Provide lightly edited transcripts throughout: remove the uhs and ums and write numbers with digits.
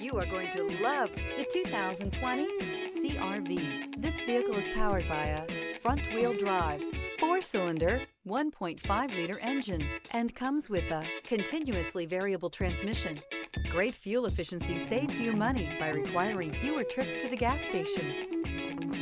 You are going to love the 2020 CR-V. This vehicle is powered by a front-wheel drive, 4-cylinder, 1.5-liter engine, and comes with a continuously variable transmission. Great fuel efficiency saves you money by requiring fewer trips to the gas station.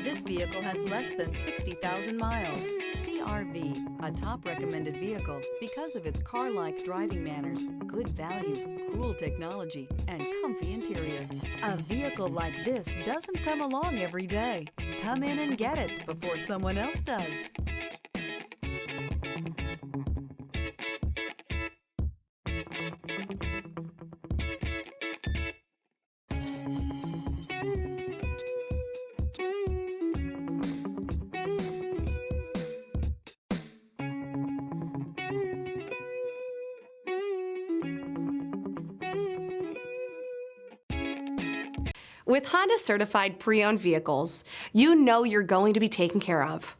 This vehicle has less than 60,000 miles. CR-V, a top recommended vehicle because of its car-like driving manners, good value, cool technology, and comfy interior. A vehicle like this doesn't come along every day. Come in and get it before someone else does. With Honda Certified Pre-Owned Vehicles, you know you're going to be taken care of.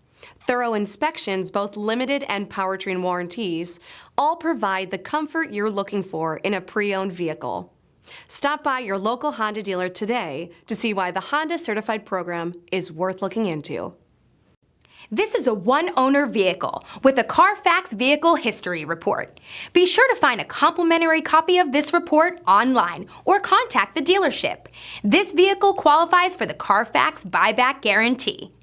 Thorough inspections, both limited and powertrain warranties, all provide the comfort you're looking for in a pre-owned vehicle. Stop by your local Honda dealer today to see why the Honda Certified program is worth looking into. This is a one-owner vehicle with a CARFAX Vehicle History Report. Be sure to find a complimentary copy of this report online or contact the dealership. This vehicle qualifies for the CARFAX Buyback Guarantee.